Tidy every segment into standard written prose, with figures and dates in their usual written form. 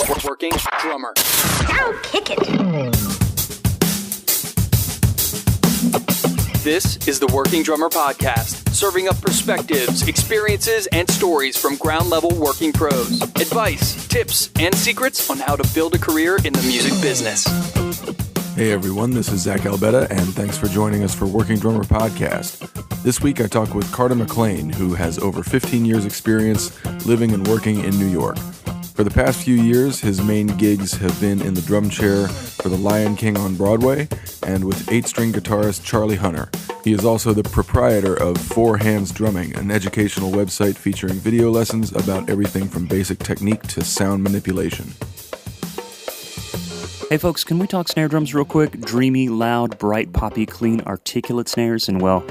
Working drummer. Now kick it. This is the Working Drummer Podcast, serving up perspectives, experiences, and stories from ground-level working pros. Advice, tips, and secrets on how to build a career in the music business. Hey everyone, this is Zack, Albetta, and thanks for joining us for Working Drummer Podcast. This week I talk with McLean, who has over 15 years experience living and working in New York. For the past few years, his main gigs have been in the drum chair for The Lion King on Broadway and with 8-string guitarist Charlie Hunter. He is also the proprietor of Four Hands Drumming, an educational website featuring video lessons about everything from basic technique to sound manipulation. Hey folks, can we talk snare drums real quick? Dreamy, loud, bright, poppy, clean, articulate snares, and well,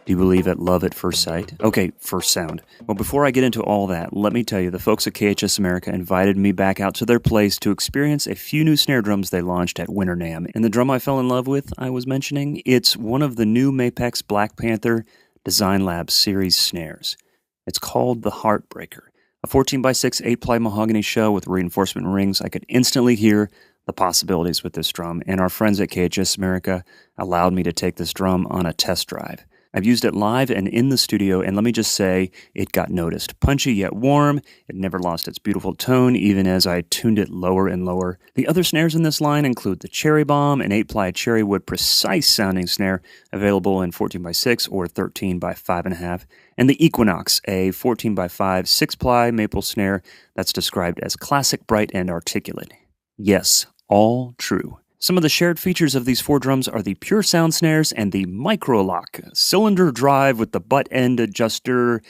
do you believe at love at first sight? Okay, first sound. Well, before I get into all that, let me tell you, the folks at KHS America invited me back out to their place to experience a few new snare drums they launched at Winter NAMM. And the drum I fell in love with, I was mentioning, it's one of the new Mapex Black Panther Design Lab series snares. It's called the Heartbreaker. A 14x6 8-ply mahogany shell with reinforcement rings. I could instantly hear the possibilities with this drum, and our friends at KHS America allowed me to take this drum on a test drive. I've used it live and in the studio, and let me just say, it got noticed. Punchy yet warm, it never lost its beautiful tone, even as I tuned it lower and lower. The other snares in this line include the Cherry Bomb, an 8-ply cherry wood precise-sounding snare, available in 14x6 or 13x5.5, and the Equinox, a 14x5 6-ply maple snare that's described as classic, bright, and articulate. Yes, all true. Some of the shared features of these four drums are the Pure Sound snares and the Micro Lock, cylinder drive with the butt end adjuster,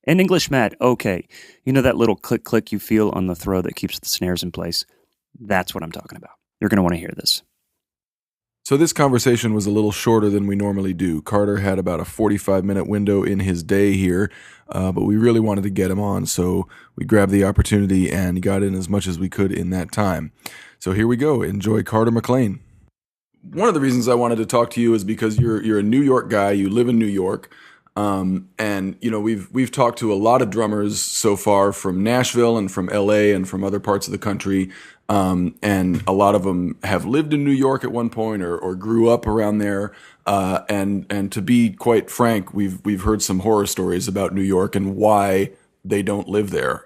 and English mat. Okay, you know that little click-click you feel on the throw that keeps the snares in place? That's what I'm talking about. You're going to want to hear this. So this conversation was a little shorter than we normally do. Carter had about a 45-minute window in his day here, but we really wanted to get him on, so we grabbed the opportunity and got in as much as we could in that time. So here we go. Enjoy McLean. One of the reasons I wanted to talk to you is because you're a New York guy. You live in New York, and you know we've talked to a lot of drummers so far from Nashville and from LA and from other parts of the country, and a lot of them have lived in New York at one point or grew up around there. And to be quite frank, we've heard some horror stories about New York and why they don't live there.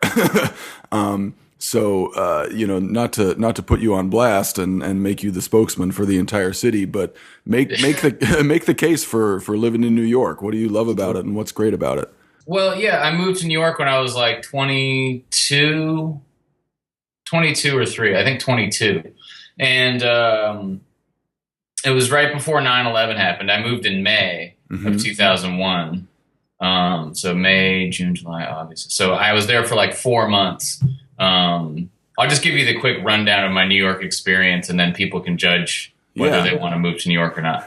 So, you know, not to put you on blast and make you the spokesman for the entire city, but make the case for living in New York. What do you love about it and what's great about it? Well, yeah, I moved to New York when I was like 22 or 3, I think 22. And it was right before 9/11 happened. I moved in May of 2001. So May, June, July, August. So I was there for like 4 months. I'll just give you the quick rundown of my New York experience, and then people can judge whether they want to move to New York or not.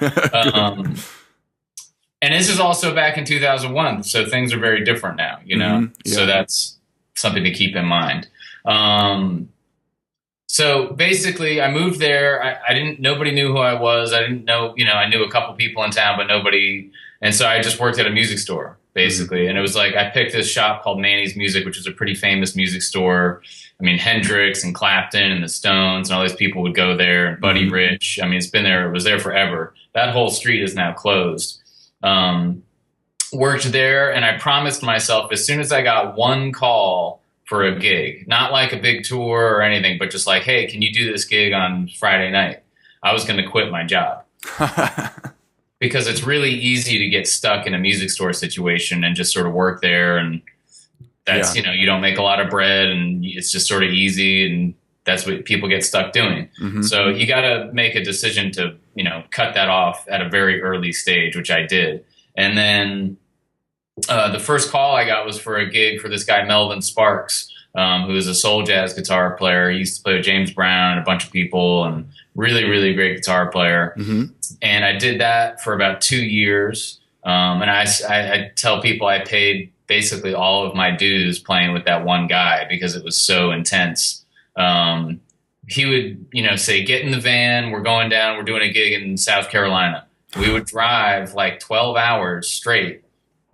And this is also back in 2001, so things are very different now, you know? Yeah. So that's something to keep in mind. So basically, I moved there. Nobody knew who I was. I didn't know, you know, I knew a couple people in town, but nobody. And so I just worked at a music store, basically. And it was like, I picked this shop called Manny's Music, which was a pretty famous music store. I mean, Hendrix and Clapton and the Stones and all these people would go there, and Buddy Rich. I mean, it was there forever. That whole street is now closed. Worked there, and I promised myself as soon as I got one call for a gig, not like a big tour or anything, but just like, hey, can you do this gig on Friday night? I was going to quit my job. Because it's really easy to get stuck in a music store situation and just sort of work there. And that's, you know, you don't make a lot of bread and it's just sort of easy. And that's what people get stuck doing. So you got to make a decision to, you know, cut that off at a very early stage, which I did. And then the first call I got was for a gig for this guy, Melvin Sparks, who is a soul jazz guitar player. He used to play with James Brown and a bunch of people, and really, really great guitar player. And I did that for about 2 years. And I tell people I paid basically all of my dues playing with that one guy because it was so intense. He would, you know, say, get in the van, we're going down, we're doing a gig in South Carolina. We would drive like 12 hours straight,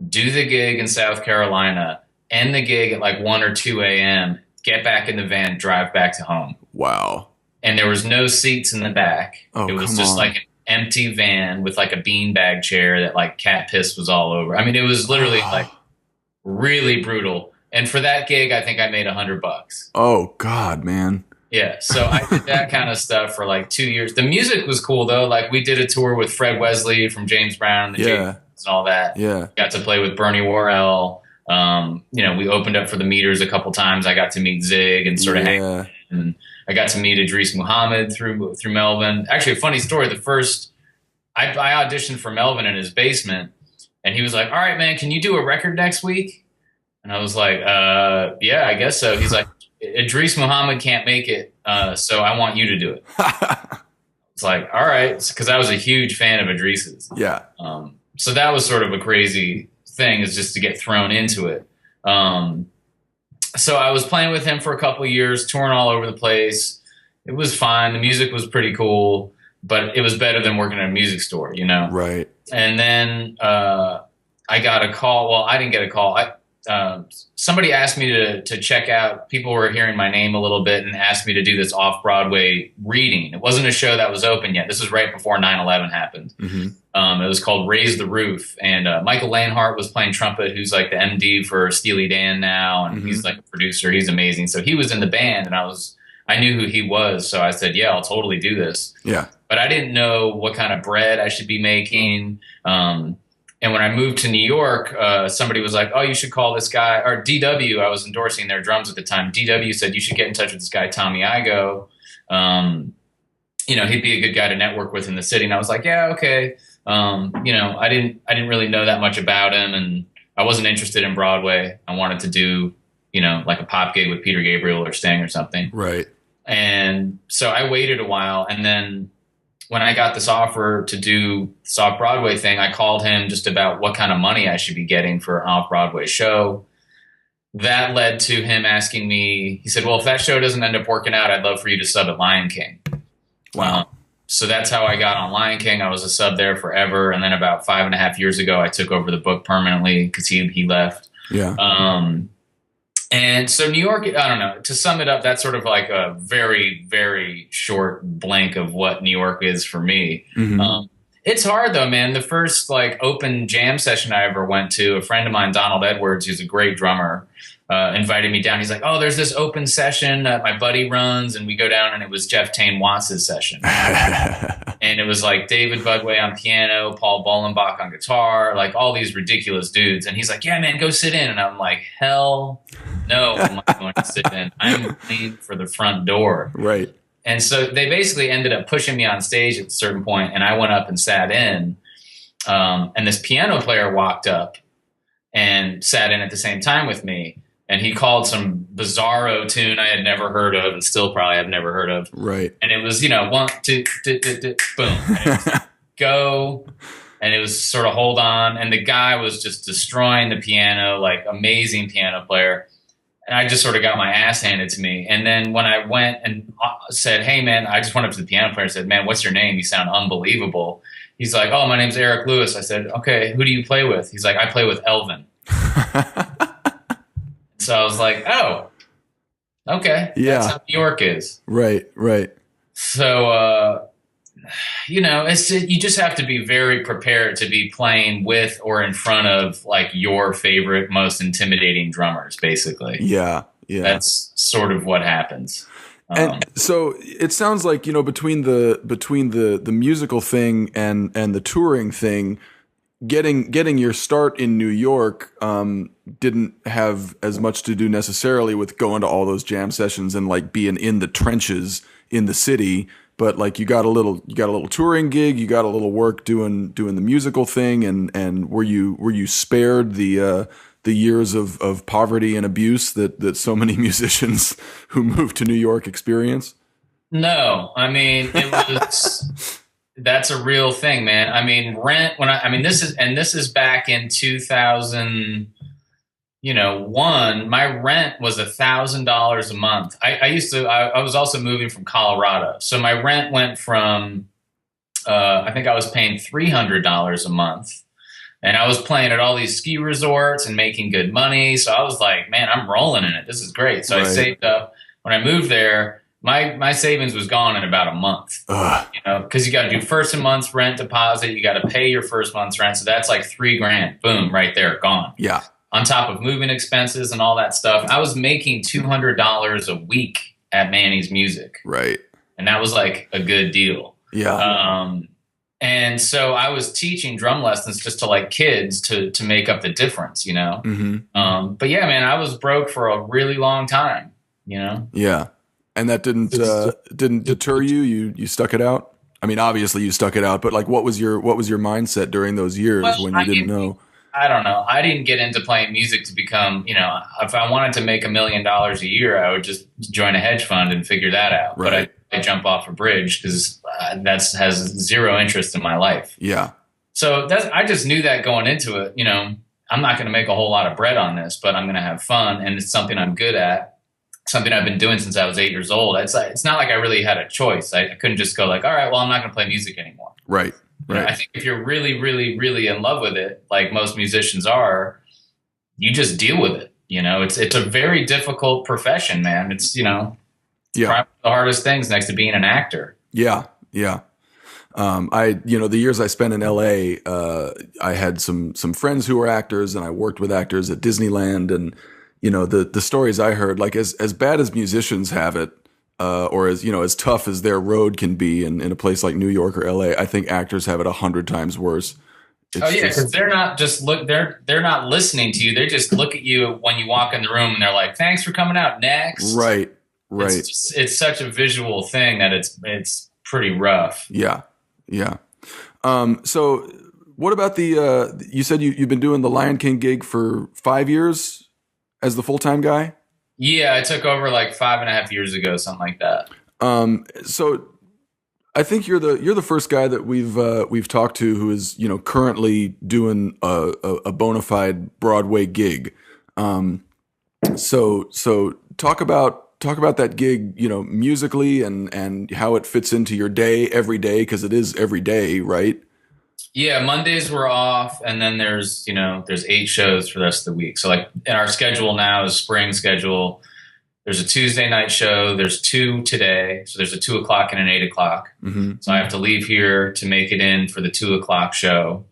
do the gig in South Carolina, end the gig at like 1 or 2 a.m., get back in the van, drive back to home. Wow. And there was no seats in the back. Oh, it was just like an empty van with like a beanbag chair that like cat piss was all over. I mean, it was literally like really brutal. And for that gig, I think I made $100. Oh God, man. Yeah. So I did that kind of stuff for like 2 years. The music was cool though. Like we did a tour with Fred Wesley from James Brown, the James and all that. Yeah. Got to play with Bernie Worrell. We opened up for the Meters a couple times. I got to meet Zig and sort of hang. And I got to meet Idris Muhammad through Melvin. Actually, a funny story. I auditioned for Melvin in his basement, and he was like, "All right, man, can you do a record next week?" And I was like, "Yeah, I guess so." He's like, "Idris Muhammad can't make it, so I want you to do it." It's like, all right, because I was a huge fan of Idris's. Yeah. So that was sort of a crazy thing, is just to get thrown into it. So I was playing with him for a couple of years, touring all over the place. It was fine. The music was pretty cool, but it was better than working at a music store, you know? Right. And then I got a call. Well, I didn't get a call. Somebody asked me to check out. People were hearing my name a little bit and asked me to do this off-Broadway reading. It wasn't a show that was open yet. This was right before 9/11 happened. Mm-hmm. It was called Raise the Roof. And Michael Lanehart was playing trumpet, who's like the MD for Steely Dan now. And he's like a producer. He's amazing. So he was in the band, and I knew who he was. So I said, yeah, I'll totally do this. Yeah. But I didn't know what kind of bread I should be making. And when I moved to New York, somebody was like, oh, you should call this guy, or DW, I was endorsing their drums at the time. DW said, you should get in touch with this guy, Tommy Igoe. He'd be a good guy to network with in the city. And I was like, yeah, okay. I didn't really know that much about him, and I wasn't interested in Broadway. I wanted to do, like a pop gig with Peter Gabriel or Sting or something. Right. And so I waited a while, and then when I got this offer to do this off-Broadway thing, I called him just about what kind of money I should be getting for an off-Broadway show. That led to him asking me, he said, well, if that show doesn't end up working out, I'd love for you to sub at Lion King. Wow. So that's how I got on Lion King. I was a sub there forever. And then about 5.5 years ago, I took over the book permanently because he left. Yeah. And so New York, I don't know, to sum it up, that's sort of like a very, very short blank of what New York is for me. Mm-hmm. It's hard though, man. The first like open jam session I ever went to, a friend of mine, Donald Edwards, who's a great drummer, invited me down. He's like, oh, there's this open session that my buddy runs. And we go down, and it was Jeff Tain Watts' session. And it was like David Budway on piano, Paul Bolenbach on guitar, like all these ridiculous dudes. And he's like, yeah, man, go sit in. And I'm like, hell no, I'm not going to sit in. I'm clean for the front door. Right. And so they basically ended up pushing me on stage at a certain point, and I went up and sat in. And this piano player walked up and sat in at the same time with me. And he called some bizarro tune I had never heard of, and still probably have never heard of. Right. And it was, 1, 2, boom. And it was go. And it was sort of hold on. And the guy was just destroying the piano, like amazing piano player. And I just sort of got my ass handed to me. And then when I went and said, hey, man, I just went up to the piano player and said, man, what's your name? You sound unbelievable. He's like, oh, my name's Eric Lewis. I said, okay, who do you play with? He's like, I play with Elvin. So I was like, oh, okay. Yeah. That's how New York is. Right, right. So, you just have to be very prepared to be playing with or in front of like your favorite, most intimidating drummers, basically. Yeah, yeah. That's sort of what happens. And so it sounds like, between the musical thing and the touring thing, getting your start in New York didn't have as much to do necessarily with going to all those jam sessions and like being in the trenches in the city, but like you got a little touring gig, you got a little work doing the musical thing, and were you spared the years of poverty and abuse that so many musicians who move to New York experience? No, I mean, it was. That's a real thing, man. I mean, rent. This is back in 2001. My rent was $1,000 a month. I was also moving from Colorado, so my rent went from I think I was paying $300 a month, And I was playing at all these ski resorts and making good money. So I was like, man, I'm rolling in it. This is great. So I saved up. When I moved there, my savings was gone in about a month. You know, because you got to do first a month's rent deposit. You got to pay your first month's rent. So that's like $3,000. Boom, right there, gone. Yeah. On top of moving expenses and all that stuff. I was making $200 a week at Manny's Music. Right. And that was like a good deal. Yeah. And so I was teaching drum lessons just to like kids to make up the difference, you know? Mm-hmm. But yeah, man, I was broke for a really long time, you know? Yeah. And that didn't deter you? You stuck it out? I mean, obviously you stuck it out, but like, what was your mindset during those years when you didn't know? I don't know. I didn't get into playing music to become, you know, if I wanted to make $1 million a year, I would just join a hedge fund and figure that out. Right. But I jump off a bridge because that has zero interest in my life. Yeah. So I just knew that going into it, you know, I'm not going to make a whole lot of bread on this, but I'm going to have fun. And it's something I'm good at, something I've been doing since I was 8 years old. It's not like I really had a choice. I couldn't just go like, all right, well, I'm not going to play music anymore. Right. Right. You know, I think if you're really, really, really in love with it, like most musicians are, you just deal with it. You know, it's a very difficult profession, man. It's, you know, probably one of the hardest things next to being an actor. Yeah. Yeah. The years I spent in LA, I had some friends who were actors, and I worked with actors at Disneyland, and, you know, the stories I heard, like as bad as musicians have it, or as, you know, as tough as their road can be in a place like New York or LA, I think actors have it 100 times worse. Because they're not just they're not listening to you. They just look at you when you walk in the room and they're like, "Thanks for coming out." Next, right. It's such a visual thing that it's pretty rough. Yeah. So what about you said you've been doing the Lion King gig for 5 years as the full-time guy? Yeah, I took over like 5.5 years ago, something like that. So I think you're the first guy that we've talked to who is, you know, currently doing a bona fide Broadway gig. So talk about that gig, you know, musically and how it fits into your day every day, because it is every day, right? Yeah, Mondays we're off, and then there's 8 shows for the rest of the week. So like in our schedule now is spring schedule. There's a Tuesday night show. There's 2 today. So there's a 2 o'clock and an 8 o'clock. Mm-hmm. So I have to leave here to make it in for the 2 o'clock show.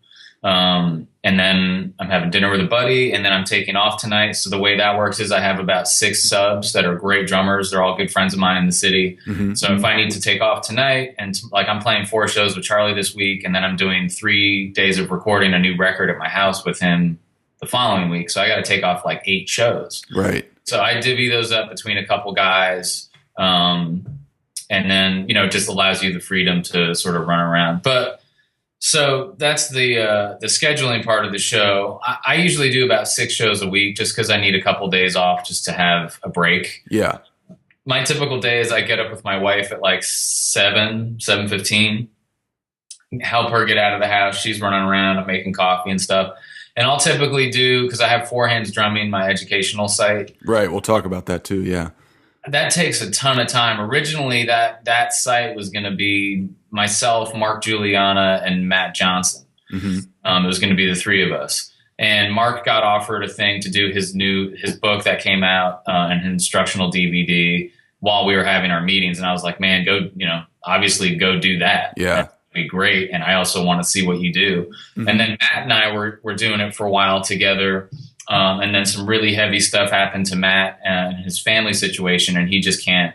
And then I'm having dinner with a buddy, and then I'm taking off tonight. So the way that works is I have about 6 subs that are great drummers. They're all good friends of mine in the city. Mm-hmm. So if I need to take off tonight, and like I'm playing 4 shows with Charlie this week, and then I'm doing 3 days of recording a new record at my house with him the following week. So I got to take off like 8 shows. Right. So I divvy those up between a couple guys. And then, you know, it just allows you the freedom to sort of run around. But so that's the scheduling part of the show. I usually do about 6 shows a week just because I need a couple days off just to have a break. Yeah. My typical day is I get up with my wife at like 7:15, help her get out of the house. She's running around. I'm making coffee and stuff. And I'll typically do, because I have Four Hands Drumming, my educational site. Right. We'll talk about that too. Yeah. That takes a ton of time. Originally, that site was going to be myself, Mark Juliana, and Matt Johnson. Mm-hmm. It was going to be the 3 of us. And Mark got offered a thing to do his book that came out, an instructional DVD, while we were having our meetings. And I was like, man, obviously go do that. Yeah. That'd be great. And I also want to see what you do. Mm-hmm. And then Matt and I were doing it for a while together. And then some really heavy stuff happened to Matt and his family situation, and he can't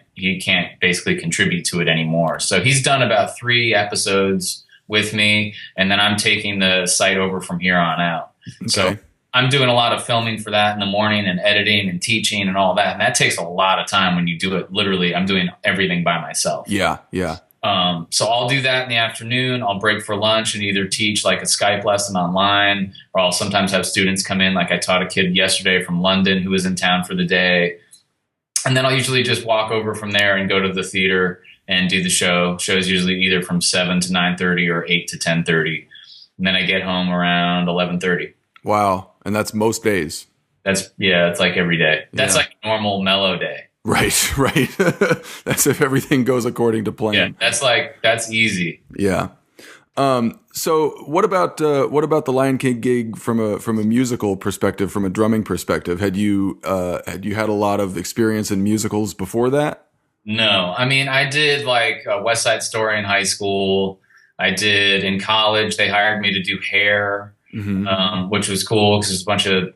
basically contribute to it anymore. So he's done about 3 episodes with me, and then I'm taking the site over from here on out. Okay. So I'm doing a lot of filming for that in the morning, and editing and teaching and all that. And that takes a lot of time when you do it. Literally, I'm doing everything by myself. Yeah. Yeah. So I'll do that in the afternoon. I'll break for lunch and either teach like a Skype lesson online, or I'll sometimes have students come in. Like I taught a kid yesterday from London who was in town for the day. And then I'll usually just walk over from there and go to the theater and do the show. Show's usually either from 7 to 9:30 or 8 to 10:30. And then I get home around 11:30. Wow. And that's most days. It's like every day. That's like a normal mellow day. Right. That's if everything goes according to plan. Yeah, that's easy. Yeah. So what about the Lion King gig from a musical perspective, from a drumming perspective? Had you had a lot of experience in musicals before that? No, I mean, I did like West Side Story in high school. I did in college. They hired me to do Hair, which was cool because there's a bunch of,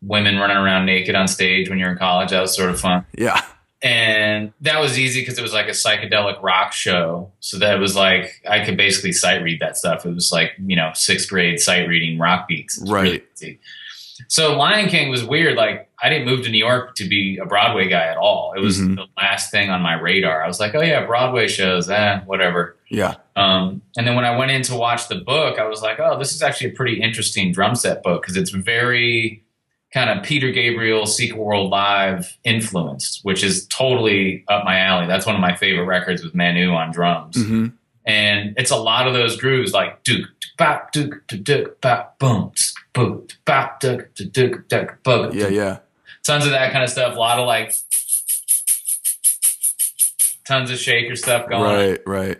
women running around naked on stage when you're in college. That was sort of fun. Yeah. And that was easy because it was like a psychedelic rock show. So that was like, I could basically sight read that stuff. It was like, sixth grade sight reading rock beats. Right. Really easy. So Lion King was weird. Like, I didn't move to New York to be a Broadway guy at all. It was the last thing on my radar. I was like, oh yeah, Broadway shows, whatever. Yeah. And then when I went in to watch the book, I was like, oh, this is actually a pretty interesting drum set book because it's very kind of Peter Gabriel, Secret World Live influenced, which is totally up my alley. That's one of my favorite records with Manu on drums. And it's a lot of those grooves like duke, bop, duke, duke, bop, boom, boom, bop, duke, duke, duke, boom. Yeah. Tons of that kind of stuff. A lot of like tons of shaker stuff going on. Right.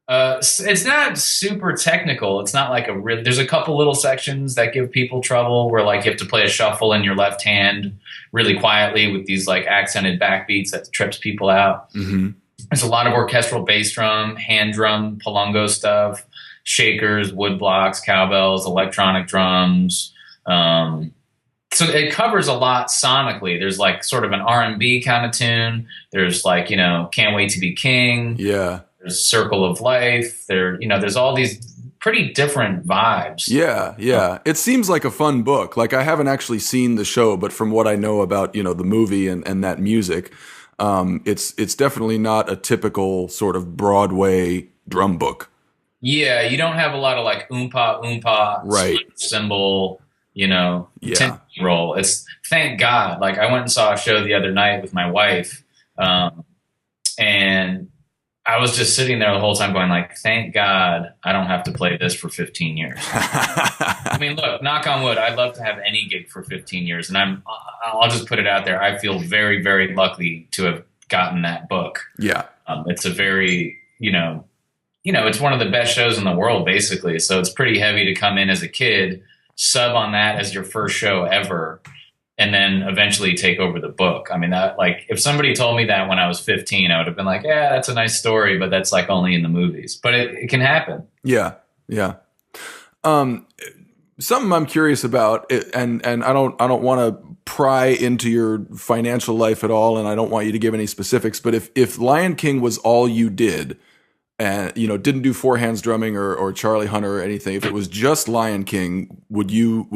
It's not super technical. It's not like there's a couple little sections that give people trouble where like you have to play a shuffle in your left hand really quietly with these like accented backbeats that trips people out. There's a lot of orchestral bass drum, hand drum, palungo stuff, shakers, wood blocks, cowbells, electronic drums. So it covers a lot sonically. There's like sort of an R&B kind of tune. There's like, Can't Wait to Be King. Yeah. There's Circle of Life. There's all these pretty different vibes. Yeah. It seems like a fun book. Like I haven't actually seen the show, but from what I know about, the movie and that music, it's definitely not a typical sort of Broadway drum book. Yeah, you don't have a lot of like oompa, right? Cymbal, roll. It's thank God. Like I went and saw a show the other night with my wife, and I was just sitting there the whole time going like, thank God I don't have to play this for 15 years. I mean, look, knock on wood, I'd love to have any gig for 15 years. And I'll just put it out there. I feel very, very lucky to have gotten that book. Yeah. It's a very, it's one of the best shows in the world, basically. So it's pretty heavy to come in as a kid, sub on that as your first show ever, and then eventually take over the book. I mean, that like if somebody told me that when I was 15, I would have been like, yeah, that's a nice story, but that's like only in the movies. But it can happen. Yeah. Something I'm curious about, and I don't want to pry into your financial life at all, and I don't want you to give any specifics. But if Lion King was all you did, and didn't do four hands drumming or Charlie Hunter or anything, if it was just Lion King, would you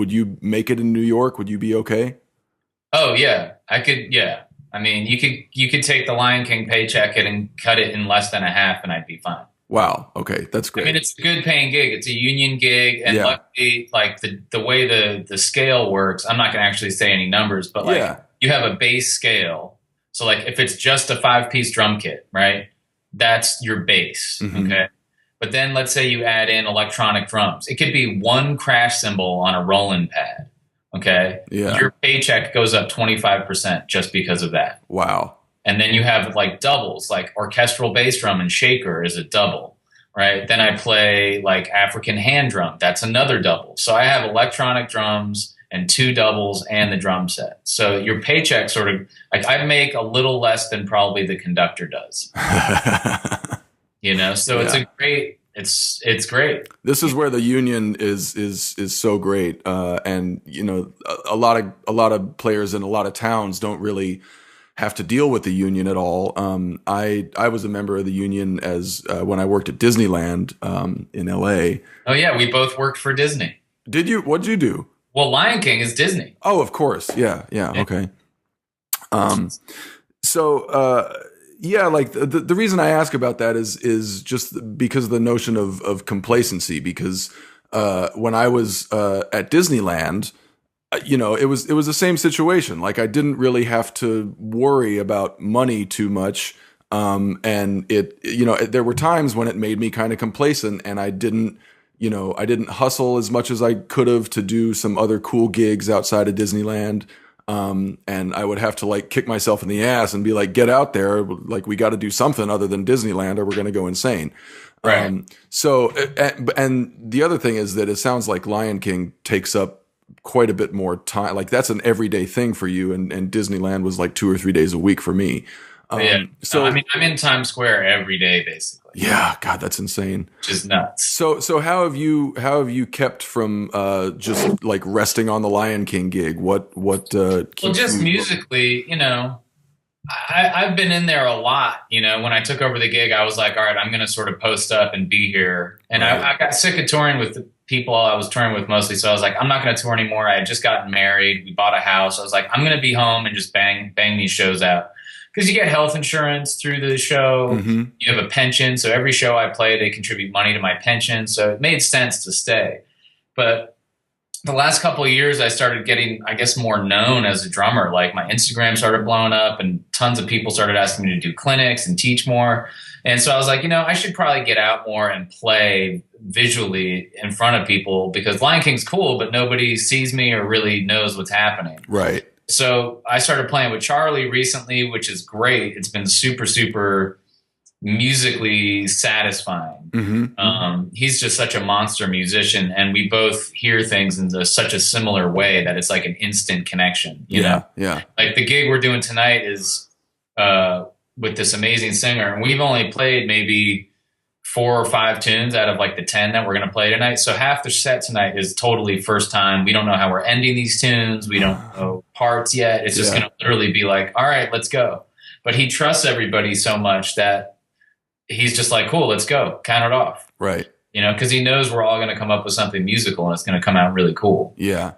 make it in New York? Would you be okay? Oh yeah, I could. Yeah, I mean, you could take the Lion King paycheck and cut it in less than a half, and I'd be fine. Wow. Okay, that's great. I mean, it's a good paying gig. It's a union gig, and luckily, like the way the scale works, I'm not going to actually say any numbers, but like you have a base scale. So like if it's just a 5-piece drum kit, right? That's your base. Okay. But then let's say you add in electronic drums. It could be one crash cymbal on a Roland pad. Okay. Yeah. Your paycheck goes up 25% just because of that. Wow. And then you have like doubles, like orchestral bass drum and shaker is a double, right? Then I play like African hand drum. That's another double. So I have electronic drums and 2 doubles and the drum set. So your paycheck sort of like I make a little less than probably the conductor does. So it's a great. It's great. This is where the union is so great, and a lot of players in a lot of towns don't really have to deal with the union at all. I was a member of the union as when I worked at Disneyland in LA. Oh yeah, we both worked for Disney. Did you? What'd you do? Well, Lion King is Disney. Oh, of course. Yeah. Okay. Yeah, like the reason I ask about that is just because of the notion of complacency. Because when I was at Disneyland, it was the same situation. Like I didn't really have to worry about money too much, and there were times when it made me kind of complacent, and I didn't hustle as much as I could have to do some other cool gigs outside of Disneyland. And I would have to like kick myself in the ass and be like, get out there. Like, we got to do something other than Disneyland or we're going to go insane. Right. So, and the other thing is that it sounds like Lion King takes up quite a bit more time. Like, that's an everyday thing for you. And Disneyland was like 2 or 3 days a week for me. So I mean, I'm in Times Square every day, basically. Yeah, God, that's insane. Just nuts. So how have you kept from just like resting on the Lion King gig? What well, just musically, you know, I've been in there a lot. You know, when I took over the gig, I was like, all right, I'm going to sort of post up and be here. And right. I got sick of touring with the people I was touring with mostly. So I was like, I'm not going to tour anymore. I had just gotten married. We bought a house. I was like, I'm going to be home and just bang these shows out. Because you get health insurance through the show. Mm-hmm. You have a pension. So every show I play, they contribute money to my pension. So it made sense to stay. But the last couple of years, I started getting, I guess, more known as a drummer. Like, my Instagram started blowing up and tons of people started asking me to do clinics and teach more. And so I was like, you know, I should probably get out more and play visually in front of people, because Lion King's cool, but nobody sees me or really knows what's happening. Right. So I started playing with Charlie recently, which is great. It's been super, super musically satisfying. Mm-hmm. He's just such a monster musician, and we both hear things in such a similar way that it's like an instant connection. You know? Yeah. Like, the gig we're doing tonight is with this amazing singer, and we've only played maybe 4 or 5 tunes out of like the 10 that we're going to play tonight. So half the set tonight is totally first time. We don't know how we're ending these tunes. We don't know parts yet. It's just going to literally be like, all right, let's go. But he trusts everybody so much that he's just like, cool, let's go. Count it off. Right. You know, because he knows we're all going to come up with something musical and it's going to come out really cool. Yeah.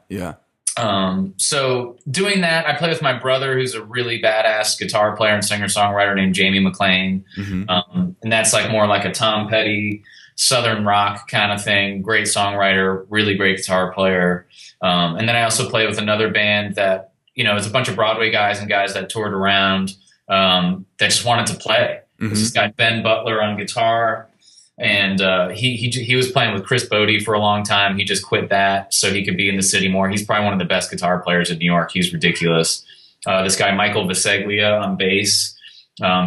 So doing that, I play with my brother, who's a really badass guitar player and singer-songwriter named Jamie McLean. Mm-hmm. And that's like more like a Tom Petty, Southern rock kind of thing. Great songwriter, really great guitar player. And then I also play with another band that, you know, it's a bunch of Broadway guys and guys that toured around that just wanted to play. Mm-hmm. This guy, Ben Butler, on guitar. And he was playing with Chris Bodie for a long time. He just quit that so he could be in the city more. He's probably one of the best guitar players in New York. He's ridiculous. This guy, Michael Viseglia, on bass.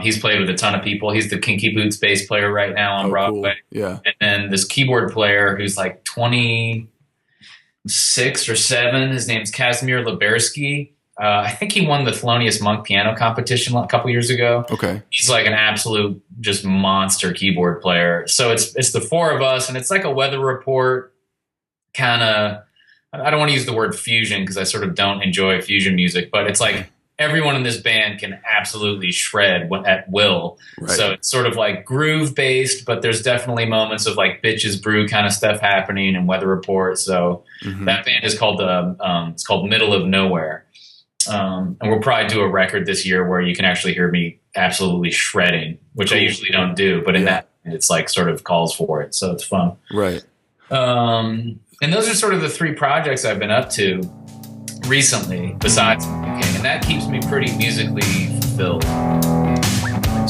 He's played with a ton of people. He's the Kinky Boots bass player right now on Broadway. Cool. Yeah. And then this keyboard player who's like 26 or 7. His name's Kazimir Libersky. I think he won the Thelonious Monk piano competition a couple years ago. Okay. He's like an absolute just monster keyboard player. So it's the 4 of us, and it's like a weather report kind of, I don't want to use the word fusion because I sort of don't enjoy fusion music, but it's like everyone in this band can absolutely shred at will. Right. So it's sort of like groove based, but there's definitely moments of like Bitches Brew kind of stuff happening and weather report. So that band is called it's called Middle of Nowhere. And we'll probably do a record this year where you can actually hear me absolutely shredding, which I usually don't do, but in that it's like sort of calls for it. So it's fun. Right. And those are sort of the 3 projects I've been up to recently besides Lion King, and that keeps me pretty musically fulfilled.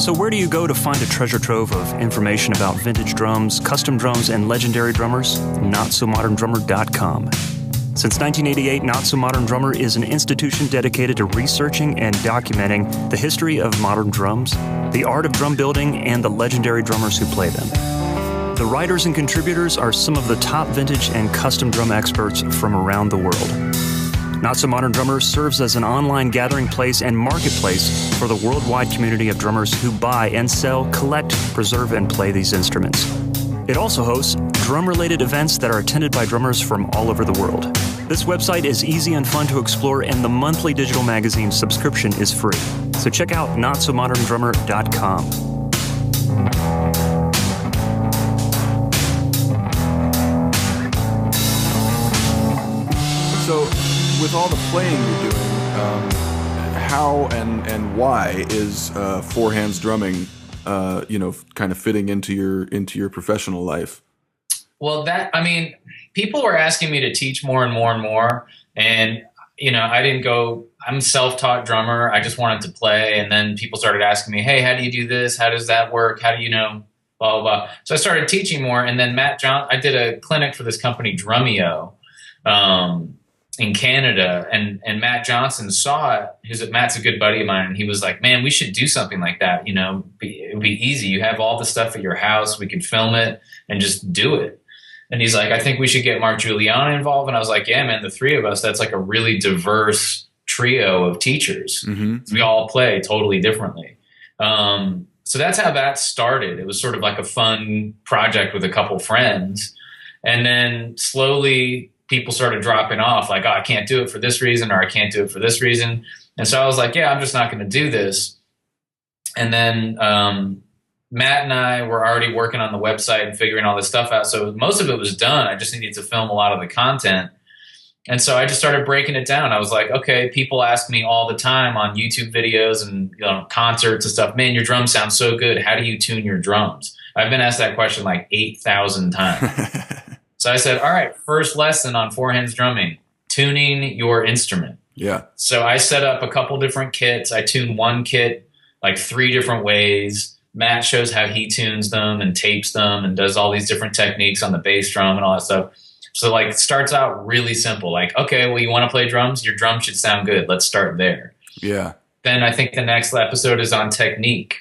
So where do you go to find a treasure trove of information about vintage drums, custom drums, and legendary drummers? NotSoModernDrummer.com. Since 1988, Not So Modern Drummer is an institution dedicated to researching and documenting the history of modern drums, the art of drum building, and the legendary drummers who play them. The writers and contributors are some of the top vintage and custom drum experts from around the world. Not So Modern Drummer serves as an online gathering place and marketplace for the worldwide community of drummers who buy and sell, collect, preserve, and play these instruments. It also hosts drum-related events that are attended by drummers from all over the world. This website is easy and fun to explore, and the monthly digital magazine subscription is free. So check out NotSoModernDrummer.com. So, with all the playing you're doing, how and why is four hands drumming, kind of fitting into your professional life? Well, people were asking me to teach more and more and more, and I didn't go. I'm a self-taught drummer. I just wanted to play, and then people started asking me, "Hey, how do you do this? How does that work? How do you know?" Blah blah blah. So I started teaching more, and then I did a clinic for this company, Drumeo. in Canada, and Matt Johnson saw it. Matt's a good buddy of mine, and he was like, "Man, we should do something like that. It would be easy. You have all the stuff at your house. We could film it and just do it." And he's like, "I think we should get Mark Giuliani involved." And I was like, "Yeah, man, the three of us, that's like a really diverse trio of teachers. We all play totally differently." So that's how that started. It was sort of like a fun project with a couple friends. And then slowly people started dropping off, like, "Oh, I can't do it for this reason," or "I can't do it for this reason." And so I was like, "Yeah, I'm just not going to do this." And then Matt and I were already working on the website and figuring all this stuff out. So most of it was done. I just needed to film a lot of the content. And so I just started breaking it down. I was like, okay, people ask me all the time on YouTube videos and concerts and stuff, "Man, your drums sound so good. How do you tune your drums?" I've been asked that question like 8,000 times. So I said, all right, first lesson on four hands drumming, tuning your instrument. Yeah. So I set up a couple different kits. I tune one kit like 3 different ways. Matt shows how he tunes them and tapes them and does all these different techniques on the bass drum and all that stuff. So like it starts out really simple. Like, okay, well, you want to play drums? Your drum should sound good. Let's start there. Yeah. Then I think the next episode is on technique.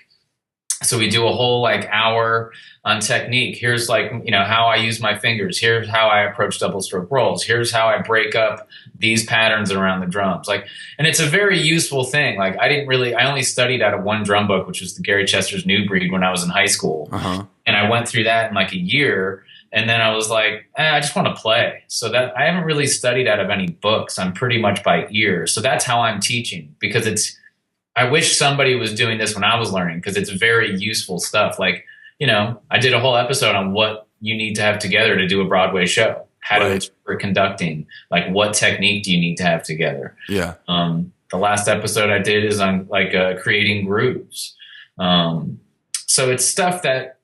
So we do a whole like hour on technique. Here's like, how I use my fingers. Here's how I approach double stroke rolls. Here's how I break up these patterns around the drums. Like, and it's a very useful thing. Like I only studied out of one drum book, which was the Gary Chester's New Breed when I was in high school. And I went through that in like a year. And then I was like, I just want to play. So that I haven't really studied out of any books. I'm pretty much by ear. So that's how I'm teaching, because I wish somebody was doing this when I was learning, because it's very useful stuff. Like, I did a whole episode on what you need to have together to do a Broadway show. How to for conducting, like what technique do you need to have together? Yeah. The last episode I did is on like creating grooves. So it's stuff that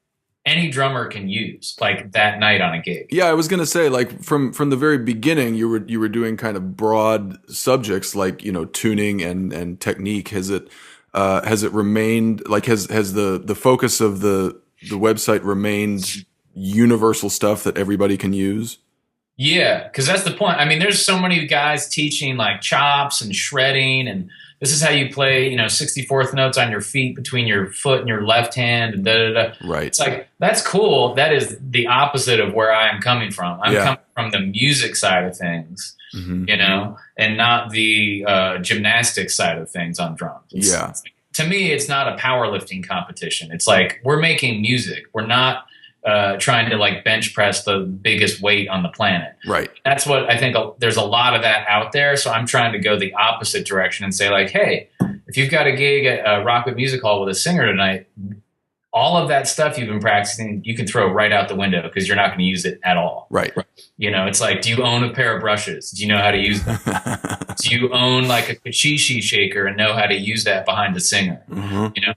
any drummer can use like that night on a gig. Yeah, I was gonna say, like from the very beginning, you were doing kind of broad subjects like tuning and technique. Has it remained like has the focus of the website remained universal stuff that everybody can use? Yeah, because that's the point. I mean, there's so many guys teaching like chops and shredding, and this is how you play, 64th notes on your feet between your foot and your left hand, and da-da-da. Right. It's like, that's cool. That is the opposite of where I am coming from. I'm coming from the music side of things, and not the gymnastics side of things on drums. To me, it's not a powerlifting competition. It's like, we're making music. We're not trying to like bench press the biggest weight on the planet. Right. That's what I think. There's a lot of that out there. So I'm trying to go the opposite direction and say like, hey, if you've got a gig at Rockwood Music Hall with a singer tonight, all of that stuff you've been practicing, you can throw right out the window because you're not going to use it at all. Right. It's like, do you own a pair of brushes? Do you know how to use them? Do you own like a kachishi shaker and know how to use that behind a singer?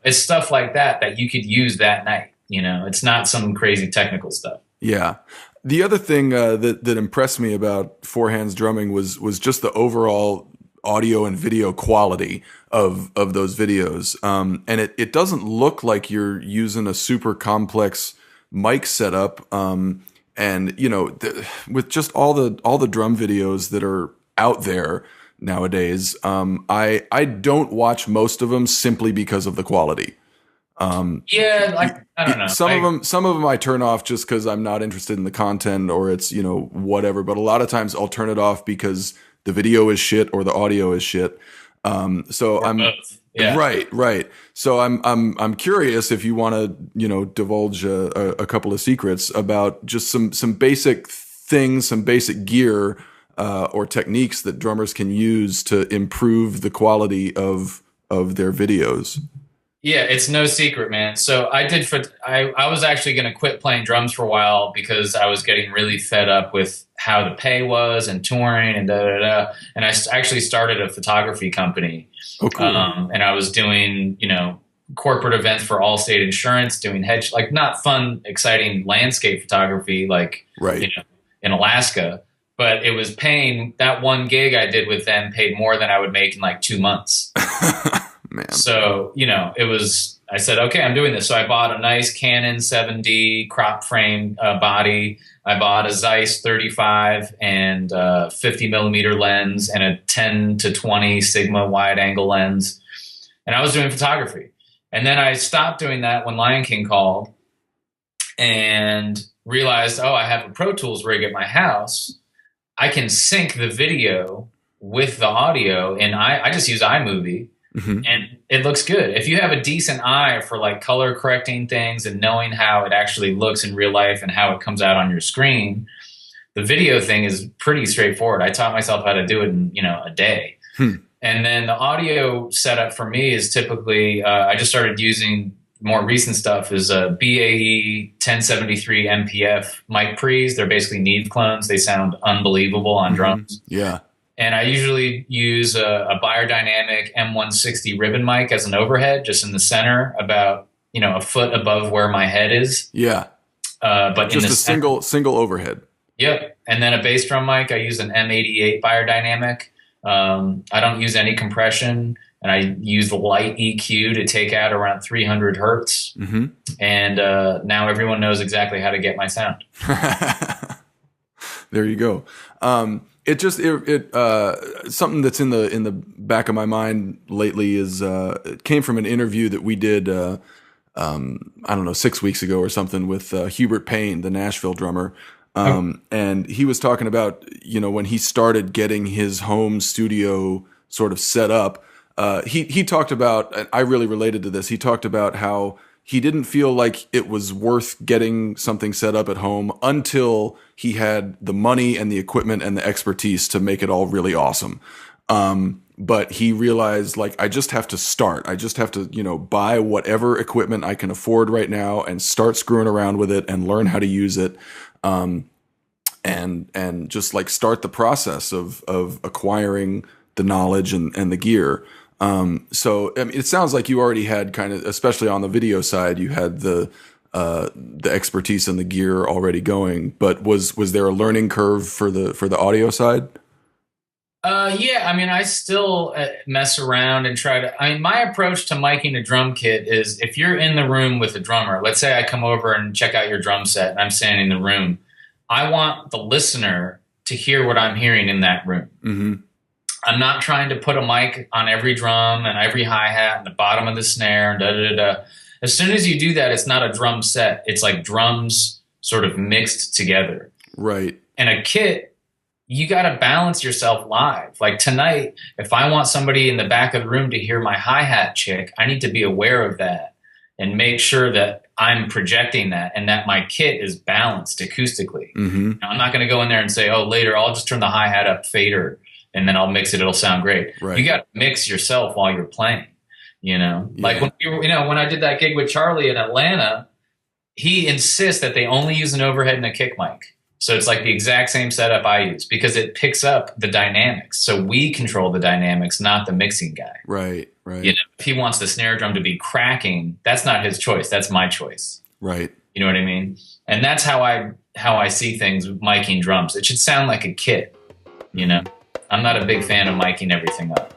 It's stuff like that you could use that night. It's not some crazy technical stuff. Yeah. The other thing that impressed me about Four Hands Drumming was just the overall audio and video quality of those videos. And it doesn't look like you're using a super complex mic setup. And with just all the drum videos that are out there nowadays, I don't watch most of them simply because of the quality. I don't know. Some of them I turn off just because I'm not interested in the content, or it's whatever. But a lot of times I'll turn it off because the video is shit or the audio is shit. So or I'm both. Yeah. Right. So I'm curious if you want to divulge a couple of secrets about just some basic things, some basic gear or techniques that drummers can use to improve the quality of their videos. Yeah, it's no secret, man. So I was actually going to quit playing drums for a while because I was getting really fed up with how the pay was and touring and da-da-da. And I actually started a photography company. Oh, cool. And I was doing, corporate events for Allstate Insurance, doing not fun, exciting landscape photography, right. In Alaska. But it was paying, that one gig I did with them paid more than I would make in 2 months. Man. So, I said, okay, I'm doing this. So I bought a nice Canon 7D crop frame body. I bought a Zeiss 35 and 50 millimeter lens and a 10 to 20 Sigma wide angle lens. And I was doing photography. And then I stopped doing that when Lion King called and realized, I have a Pro Tools rig at my house. I can sync the video with the audio, and I just use iMovie. Mm-hmm. And it looks good. If you have a decent eye for like color correcting things and knowing how it actually looks in real life and how it comes out on your screen, the video thing is pretty straightforward. I taught myself how to do it in, a day. And then the audio setup for me is typically, I just started using more recent stuff is a BAE 1073 MPF mic pre's. They're basically Neve clones. They sound unbelievable on drums. Yeah. And I usually use a Beyerdynamic M160 ribbon mic as an overhead, just in the center, about a foot above where my head is. Yeah, but just a single overhead. Yep, and then a bass drum mic. I use an M88 Beyerdynamic. I don't use any compression, and I use the light EQ to take out around 300 hertz. Mm-hmm. And now everyone knows exactly how to get my sound. There you go. It something that's in the back of my mind lately is it came from an interview that we did I don't know 6 weeks ago or something with Hubert Payne, the Nashville drummer, and he was talking about when he started getting his home studio sort of set up. He talked about, and I really related to this. He talked about how he didn't feel like it was worth getting something set up at home until he had the money and the equipment and the expertise to make it all really awesome. But he realized, like, I just have to start. I just have to, buy whatever equipment I can afford right now and start screwing around with it and learn how to use it. And just like start the process of acquiring the knowledge and the gear. So I mean, it sounds like you already had kind of, especially on the video side, you had the expertise and the gear already going. But was there a learning curve for the audio side? Yeah, I mean, I still mess around and try to. I mean, my approach to miking a drum kit is if you're in the room with a drummer. Let's say I come over and check out your drum set, and I'm standing in the room. I want the listener to hear what I'm hearing in that room. Mm-hmm. I'm not trying to put a mic on every drum and every hi-hat and the bottom of the snare and da-da-da-da. As soon as you do that, it's not a drum set. It's like drums sort of mixed together. Right. And a kit, you got to balance yourself live. Like tonight, if I want somebody in the back of the room to hear my hi-hat chick, I need to be aware of that and make sure that I'm projecting that and that my kit is balanced acoustically. Mm-hmm. Now, I'm not going to go in there and say, later I'll just turn the hi-hat up fader and then I'll mix it. It'll sound great. Right. You got to mix yourself while you're playing, like when I did that gig with Charlie in Atlanta, he insists that they only use an overhead and a kick mic. So it's like the exact same setup I use because it picks up the dynamics. So we control the dynamics, not the mixing guy. Right. Right. If he wants the snare drum to be cracking, that's not his choice. That's my choice. Right. You know what I mean? And that's how I see things with miking drums. It should sound like a kit, I'm not a big fan of miking everything up.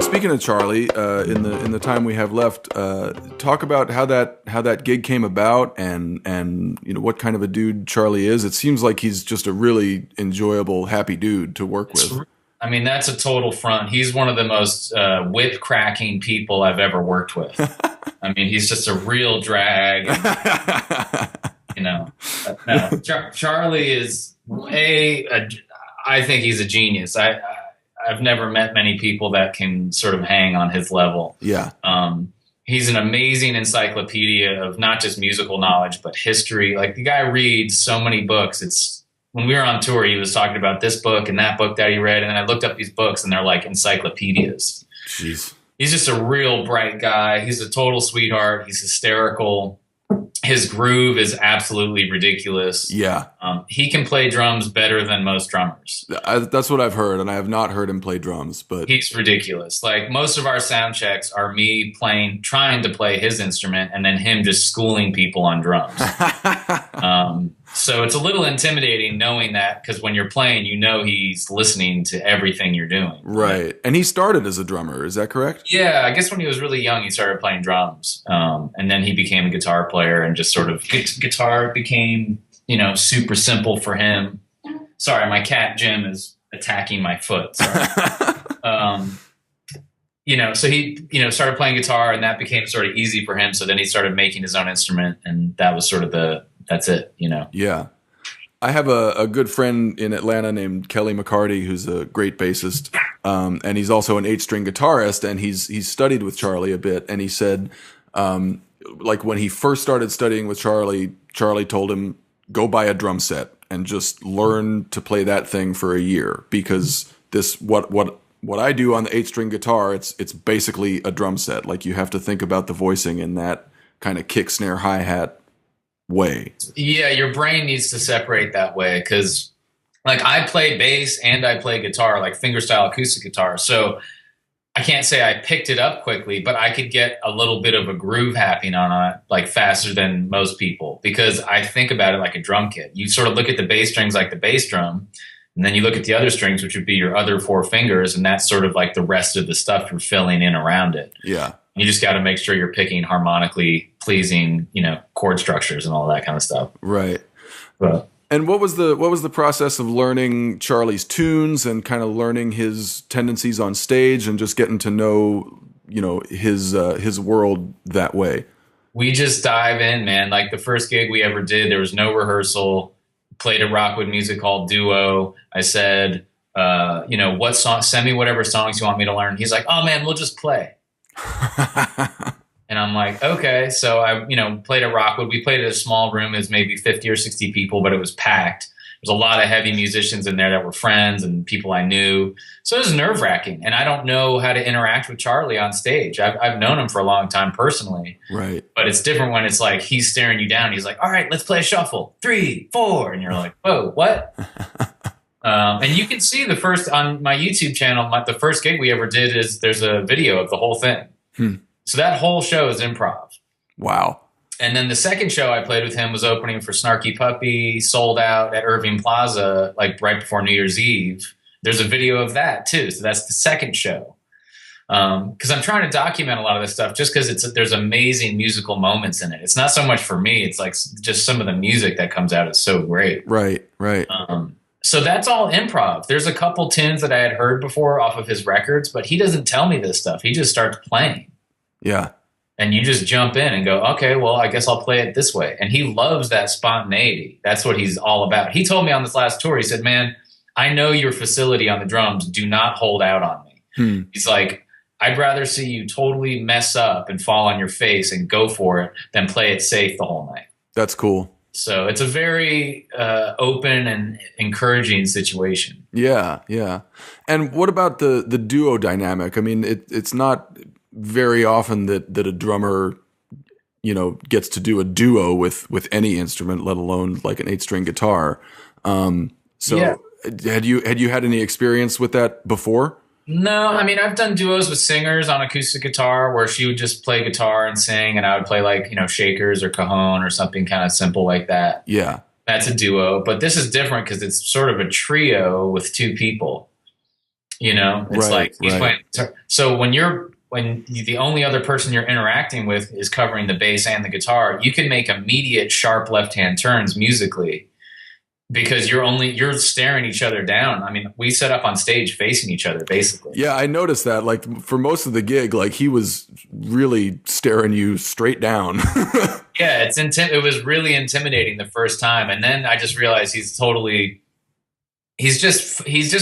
Speaking of Charlie, in the time we have left, talk about how that gig came about and what kind of a dude Charlie is. It seems like he's just a really enjoyable, happy dude to work with. I mean, that's a total front. He's one of the most whip cracking people I've ever worked with. I mean, he's just a real drag. No, Charlie is I think he's a genius. I've never met many people that can sort of hang on his level. Yeah. He's an amazing encyclopedia of not just musical knowledge, but history. Like the guy reads so many books. When we were on tour, he was talking about this book and that book that he read. And then I looked up these books and they're like encyclopedias. Jeez. He's just a real bright guy. He's a total sweetheart. He's hysterical. His groove is absolutely ridiculous. Yeah. He can play drums better than most drummers. That's what I've heard, and I have not heard him play drums. But he's ridiculous. Like most of our sound checks are me trying to play his instrument, and then him just schooling people on drums. So it's a little intimidating knowing that, because when you're playing, you know he's listening to everything you're doing. Right. And he started as a drummer, is that correct? Yeah, I guess when he was really young, he started playing drums. And then he became a guitar player, and just sort of guitar became, super simple for him. Sorry, my cat Jim is attacking my foot. Sorry. So he, started playing guitar, and that became sort of easy for him. So then he started making his own instrument, and that was sort of that's it, Yeah. I have a good friend in Atlanta named Kelly McCarty, who's a great bassist. And he's also an 8-string guitarist, and he's studied with Charlie a bit. And he said, like when he first started studying with Charlie told him, go buy a drum set and just learn to play that thing for a year, because what I do on the 8-string guitar, it's basically a drum set. Like, you have to think about the voicing in that kind of kick, snare, hi-hat way. Yeah, your brain needs to separate that way, because like I play bass and I play guitar, like fingerstyle acoustic guitar. So I can't say I picked it up quickly, but I could get a little bit of a groove happening on it like faster than most people, because I think about it like a drum kit. You sort of look at the bass strings like the bass drum, and then you look at the other strings, which would be your other 4 fingers, and that's sort of like the rest of the stuff you're filling in around it. Yeah. You just got to make sure you're picking harmonically pleasing, chord structures and all that kind of stuff. Right. But, and what was the process of learning Charlie's tunes and kind of learning his tendencies on stage and just getting to know, his world that way? We just dive in, man. Like the first gig we ever did, there was no rehearsal. Played a Rockwood Music Hall duo. I said, what song? Send me whatever songs you want me to learn. He's like, oh man, we'll just play. And I'm like, okay. So I, played at Rockwood. We played at a small room. It was maybe 50 or 60 people, but it was packed. There's a lot of heavy musicians in there that were friends and people I knew. So it was nerve-wracking. And I don't know how to interact with Charlie on stage. I've known him for a long time personally. Right. But it's different when it's like he's staring you down. He's like, all right, let's play a shuffle. 3, 4. And you're like, whoa, what? And you can see on my YouTube channel, the first gig we ever did there's a video of the whole thing. So that whole show is improv. Wow. And then the second show I played with him was opening for Snarky Puppy, sold out at Irving Plaza, like right before New Year's Eve. There's a video of that too. So that's the second show. Because I'm trying to document a lot of this stuff just because there's amazing musical moments in it. It's not so much for me. It's like just some of the music that comes out is so great. Right. So that's all improv. There's a couple tunes that I had heard before off of his records, but he doesn't tell me this stuff. He just starts playing. Yeah. And you just jump in and go, okay, well, I guess I'll play it this way. And he loves that spontaneity. That's what he's all about. He told me on this last tour, he said, man, I know your facility on the drums. Do not hold out on me. He's like, I'd rather see you totally mess up and fall on your face and go for it than play it safe the whole night. That's cool. So it's a very open and encouraging situation. Yeah. And what about the duo dynamic? I mean, it's not very often that a drummer, gets to do a duo with any instrument, let alone like an 8-string guitar. Yeah. Had you had any experience with that before? No, I mean, I've done duos with singers on acoustic guitar where she would just play guitar and sing, and I would play like, Shakers or Cajon or something kind of simple like that. Yeah. That's a duo. But this is different because it's sort of a trio with 2 people. It's like he's playing. So when the only other person you're interacting with is covering the bass and the guitar, you can make immediate sharp left-hand turns musically. Because you're staring each other down. I mean, we set up on stage facing each other, basically. Yeah, I noticed that. Like for most of the gig, like he was really staring you straight down. Yeah, it was really intimidating the first time, and then I just realized he just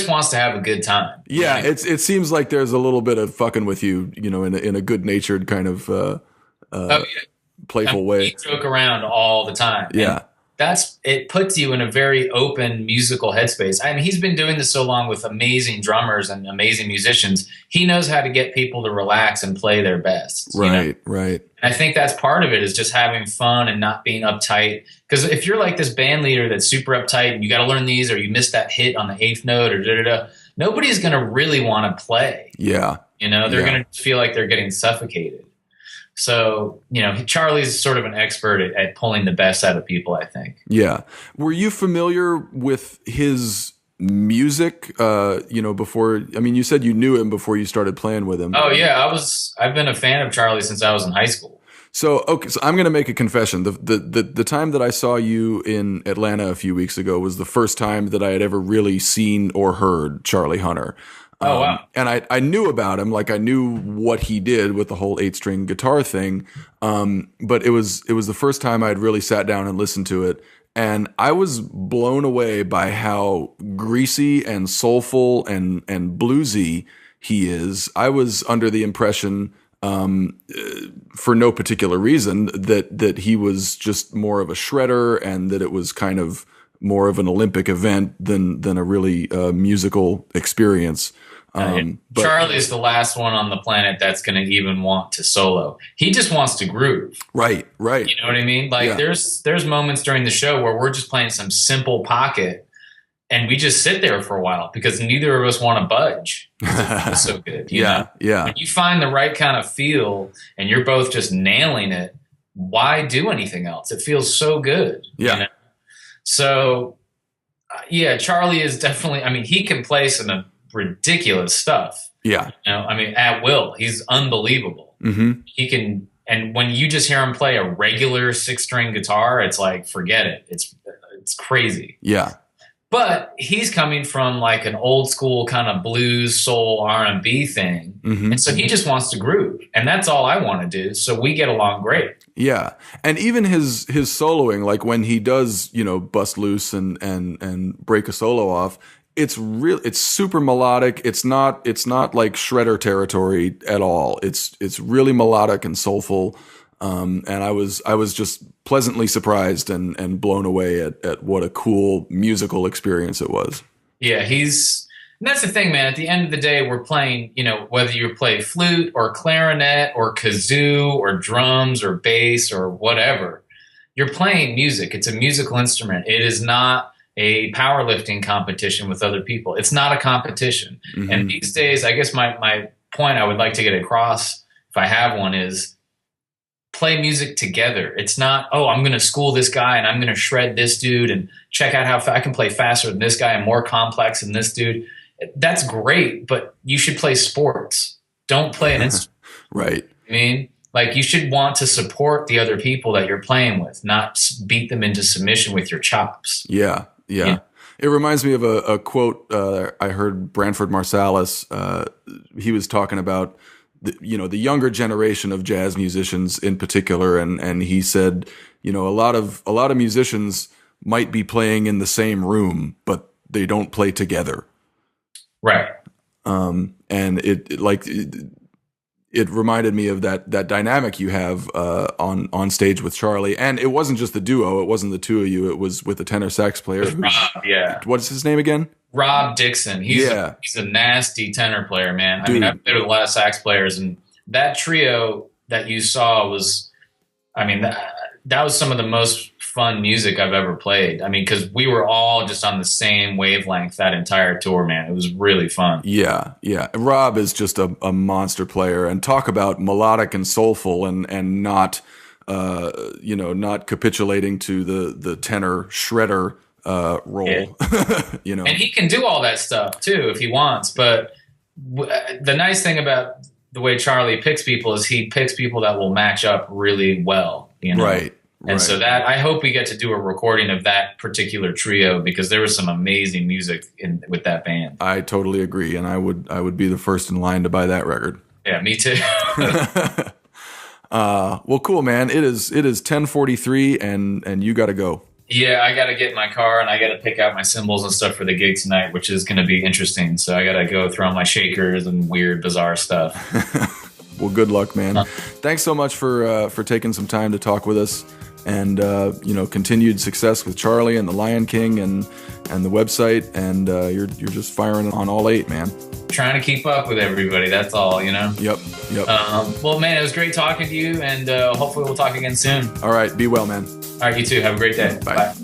wants to have a good time. Yeah, it seems like there's a little bit of fucking with you, in a good natured kind of playful way. We joke around all the time. Yeah. It puts you in a very open musical headspace. I mean, he's been doing this so long with amazing drummers and amazing musicians. He knows how to get people to relax and play their best. Right. And I think that's part of it, is just having fun and not being uptight. Because if you're like this band leader that's super uptight and you got to learn these, or you missed that hit on the 8th note, or nobody's going to really want to play. Yeah. They're going to feel like they're getting suffocated. So, Charlie's sort of an expert at pulling the best out of people, I think. Yeah. Were you familiar with his music, before? I mean, you said you knew him before you started playing with him. Oh, yeah. I've been a fan of Charlie since I was in high school. So I'm going to make a confession. The time that I saw you in Atlanta a few weeks ago was the first time that I had ever really seen or heard Charlie Hunter. Oh, wow. And I knew about him, like I knew what he did with the whole 8-string guitar thing. But it was the first time I'd really sat down and listened to it. And I was blown away by how greasy and soulful and bluesy he is. I was under the impression, for no particular reason, that he was just more of a shredder and that it was kind of more of an Olympic event than a really musical experience. But Charlie's the last one on the planet that's going to even want to solo. He just wants to groove. Right. You know what I mean? Like there's moments during the show where we're just playing some simple pocket and we just sit there for a while because neither of us want to budge. It's so good. You know? Yeah. When you find the right kind of feel and you're both just nailing it, why do anything else? It feels so good. Yeah. You know? So, Charlie is definitely, I mean, he can play some ridiculous stuff. Yeah. At will. He's unbelievable. Mm-hmm. He can, and when you just hear him play a regular 6-string guitar, it's like, forget it. It's crazy. Yeah. But he's coming from like an old school kind of blues, soul, R&B thing. Mm-hmm. And so he just wants to groove. And that's all I want to do. So we get along great. Yeah. And even his soloing, like when he does, bust loose and break a solo off, it's super melodic. It's not like shredder territory at all. It's really melodic and soulful. And I was just pleasantly surprised and blown away at what a cool musical experience it was. Yeah, and that's the thing, man. At the end of the day, we're playing, whether you play flute or clarinet or kazoo or drums or bass or whatever, you're playing music. It's a musical instrument. It is not a powerlifting competition with other people. It's not a competition. Mm-hmm. And these days, I guess my point I would like to get across, if I have one, is play music together. It's not, I'm going to school this guy and I'm going to shred this dude and check out how I can play faster than this guy and more complex than this dude. That's great, but you should play sports. Don't play an instrument. Right. I mean, like you should want to support the other people that you're playing with, not beat them into submission with your chops. Yeah. It reminds me of a quote I heard Branford Marsalis. He was talking about the younger generation of jazz musicians in particular, and he said, a lot of musicians might be playing in the same room, but they don't play together. Right. And it reminded me of that dynamic you have on stage with Charlie. And it wasn't just the duo. It wasn't the two of you. It was with the tenor sax player. Rob, yeah. What's his name again? Rob Dixon. He's a nasty tenor player, man. Dude. I've played with a lot of sax players, and that trio that you saw was, that was some of the most fun music I've ever played. Because we were all just on the same wavelength that entire tour, man. It was really fun. Yeah. Rob is just a monster player, and talk about melodic and soulful and not, not capitulating to the tenor shredder role. Yeah. And he can do all that stuff too if he wants. But the nice thing about the way Charlie picks people is he picks people that will match up really well. Right. And so that I hope we get to do a recording of that particular trio because there was some amazing music with that band. I totally agree, and I would be the first in line to buy that record. Yeah, me too. Well, cool, man. It is 10:43, and you got to go. Yeah, I got to get in my car and I got to pick out my cymbals and stuff for the gig tonight, which is going to be interesting. So I got to go throw on my shakers and weird, bizarre stuff. Well, good luck, man. Thanks so much for taking some time to talk with us, and continued success with Charlie and the Lion King and the website. And you're just firing on all 8, man. Trying to keep up with everybody. That's all, Yep. Well, man, it was great talking to you, and hopefully we'll talk again soon. All right. Be well, man. All right, you too. Have a great day. Bye.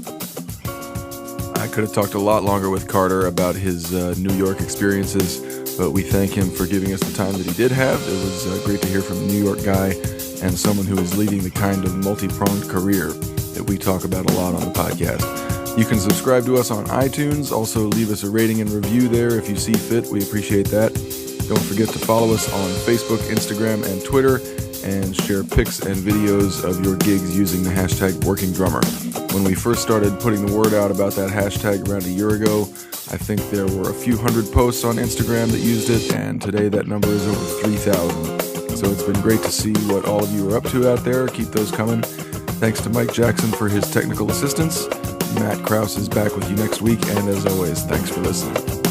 I could have talked a lot longer with Carter about his New York experiences, but we thank him for giving us the time that he did have. It was great to hear from a New York guy, and someone who is leading the kind of multi-pronged career that we talk about a lot on the podcast. You can subscribe to us on iTunes. Also, leave us a rating and review there if you see fit. We appreciate that. Don't forget to follow us on Facebook, Instagram, and Twitter, and share pics and videos of your gigs using the hashtag #WorkingDrummer. When we first started putting the word out about that hashtag around a year ago, I think there were a few hundred posts on Instagram that used it, and today that number is over 3,000. So it's been great to see what all of you are up to out there. Keep those coming. Thanks to Mike Jackson for his technical assistance. Matt Krause is back with you next week, and as always, thanks for listening.